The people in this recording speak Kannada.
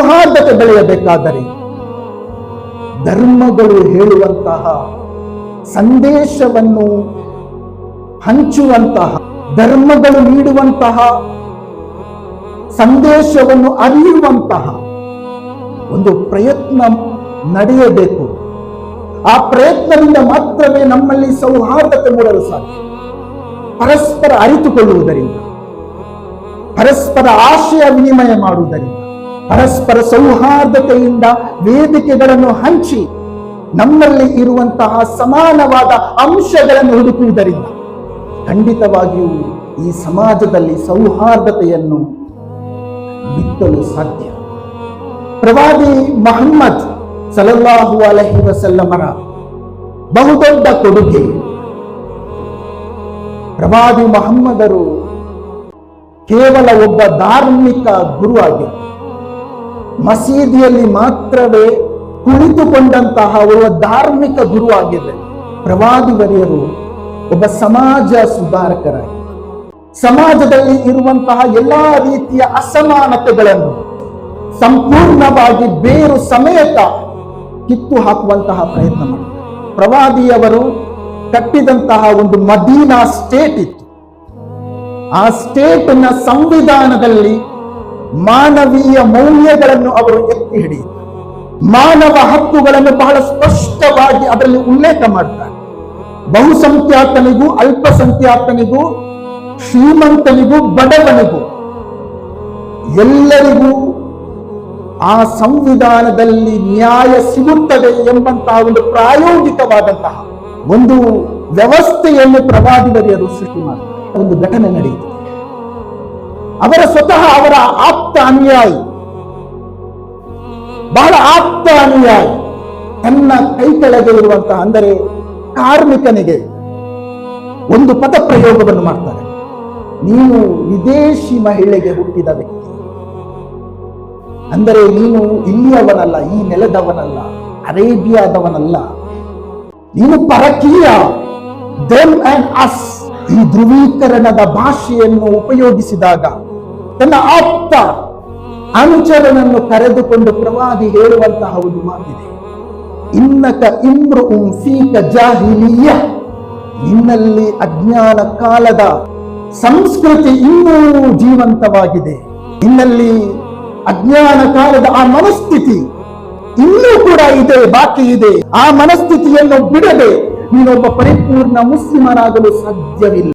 ಸೌಹಾರ್ದತೆ ಬೆಳೆಯಬೇಕಾದರೆ ಧರ್ಮಗಳು ಹೇಳುವಂತಹ ಸಂದೇಶವನ್ನು ಹಂಚುವಂತಹ, ಧರ್ಮಗಳು ನೀಡುವಂತಹ ಸಂದೇಶವನ್ನು ಅರಿಯುವಂತಹ ಒಂದು ಪ್ರಯತ್ನ ನಡೆಯಬೇಕು. ಆ ಪ್ರಯತ್ನದಿಂದ ಮಾತ್ರವೇ ನಮ್ಮಲ್ಲಿ ಸೌಹಾರ್ದತೆ ಮೂಡಲು ಸಾಧ್ಯ. ಪರಸ್ಪರ ಅರಿತುಕೊಳ್ಳುವುದರಿಂದ, ಪರಸ್ಪರ ಆಶಯ ವಿನಿಮಯ ಮಾಡುವುದರಿಂದ, ಪರಸ್ಪರ ಸೌಹಾರ್ದತೆಯಿಂದ ವೇದಿಕೆಗಳನ್ನು ಹಂಚಿ ನಮ್ಮಲ್ಲಿ ಇರುವಂತಹ ಸಮಾನವಾದ ಅಂಶಗಳನ್ನು ಹುಡುಕುವುದರಿಂದ ಖಂಡಿತವಾಗಿಯೂ ಈ ಸಮಾಜದಲ್ಲಿ ಸೌಹಾರ್ದತೆಯನ್ನು ಬಿತ್ತಲು ಸಾಧ್ಯ. ಪ್ರವಾದಿ ಮುಹಮ್ಮದ್ ಸಲ್ಲಲ್ಲಾಹು ಅಲೈಹಿ ವಸಲ್ಲಮರ ಬಹುದೊಡ್ಡ ಕೊಡುಗೆ. ಪ್ರವಾದಿ ಮುಹಮ್ಮದರು ಕೇವಲ ಒಬ್ಬ ಧಾರ್ಮಿಕ ಗುರುವಾಗಿ ಮಸೀದಿಯಲ್ಲಿ ಮಾತ್ರವೇ ಕುಳಿತುಕೊಂಡಂತಹ ಒಬ್ಬ ಧಾರ್ಮಿಕ ಗುರು ಆಗಿದೆ. ಪ್ರವಾದಿವರಿಯರು ಒಬ್ಬ ಸಮಾಜ ಸುಧಾರಕರಾಗಿ ಸಮಾಜದಲ್ಲಿ ಇರುವಂತಹ ಎಲ್ಲಾ ರೀತಿಯ ಅಸಮಾನತೆಗಳನ್ನು ಸಂಪೂರ್ಣವಾಗಿ ಬೇರು ಸಮೇತ ಕಿತ್ತು ಹಾಕುವಂತಹ ಪ್ರಯತ್ನ ಮಾಡಿದರು. ಪ್ರವಾದಿಯವರು ಕಟ್ಟಿದಂತಹ ಒಂದು ಮದೀನಾ ಸ್ಟೇಟ್ ಇತ್ತು. ಆ ಸ್ಟೇಟ್ನ ಸಂವಿಧಾನದಲ್ಲಿ ಮಾನವೀಯ ಮೌಲ್ಯಗಳನ್ನು ಅವರು ಎತ್ತಿ ಹಿಡಿಯಿತು. ಮಾನವ ಹಕ್ಕುಗಳನ್ನು ಬಹಳ ಸ್ಪಷ್ಟವಾಗಿ ಅದರಲ್ಲಿ ಉಲ್ಲೇಖ ಮಾಡ್ತಾರೆ. ಬಹುಸಂಖ್ಯಾತನಿಗೂ ಅಲ್ಪಸಂಖ್ಯಾತನಿಗೂ, ಶ್ರೀಮಂತನಿಗೂ ಬಡವನಿಗೂ ಎಲ್ಲರಿಗೂ ಆ ಸಂವಿಧಾನದಲ್ಲಿ ನ್ಯಾಯ ಸಿಗುತ್ತದೆ ಎಂಬಂತಹ ಒಂದು ಪ್ರಾಯೋಗಿಕವಾದಂತಹ ಒಂದು ವ್ಯವಸ್ಥೆಯನ್ನು ಪ್ರವಾದಿವರಿಯರು ಸೃಷ್ಟಿ ಮಾಡ್ತಾರೆ. ಒಂದು ಘಟನೆ ನಡೆಯಿತು. ಸ್ವತಃ ಅವರ ಆಪ್ತ ಅನುಯಾಯಿ, ಬಹಳ ಆಪ್ತ ಅನುಯಾಯಿ ತನ್ನ ಕೈ ಕೆಳಗೆ ಇರುವಂತಹ, ಅಂದರೆ ಕಾರ್ಮಿಕನಿಗೆ ಒಂದು ಪದ ಪ್ರಯೋಗವನ್ನು ಮಾಡ್ತಾರೆ. ನೀನು ವಿದೇಶಿ ಮಹಿಳೆಗೆ ಹುಟ್ಟಿದ ವ್ಯಕ್ತಿ, ಅಂದರೆ ನೀನು ಇಲ್ಲಿಯವನಲ್ಲ, ಈ ನೆಲದವನಲ್ಲ, ಅರೇಬಿಯಾದವನಲ್ಲ, ನೀನು ಪರಕೀಯ. ದೆಮ್ ಅಂಡ್ ಅಸ್, ಈ ಧ್ರುವೀಕರಣದ ಭಾಷೆಯನ್ನು ಉಪಯೋಗಿಸಿದಾಗ ತನ್ನ ಆಪ್ತ ಅನುಚರನನ್ನು ಕರೆದುಕೊಂಡು ಪ್ರವಾದಿ ಹೇಳುವಂತಹ ಒಂದು ಮಾತಿದೆ. ಇನ್ನಕ ಇಮ್ರುಉಂ ಫೀಕ ಜಾಹಿಲಿಯ, ನಿನ್ನಲ್ಲಿ ಅಜ್ಞಾನ ಕಾಲದ ಸಂಸ್ಕೃತಿ ಇನ್ನೂ ಜೀವಂತವಾಗಿದೆ. ನಿನ್ನಲ್ಲಿ ಅಜ್ಞಾನ ಕಾಲದ ಆ ಮನಸ್ಥಿತಿ ಇನ್ನೂ ಕೂಡ ಇದೆ, ಬಾಕಿ ಇದೆ. ಆ ಮನಸ್ಥಿತಿಯನ್ನು ಬಿಡದೆ ನೀನೊಬ್ಬ ಪರಿಪೂರ್ಣ ಮುಸ್ಲಿಮರಾಗಲು ಸಾಧ್ಯವಿಲ್ಲ.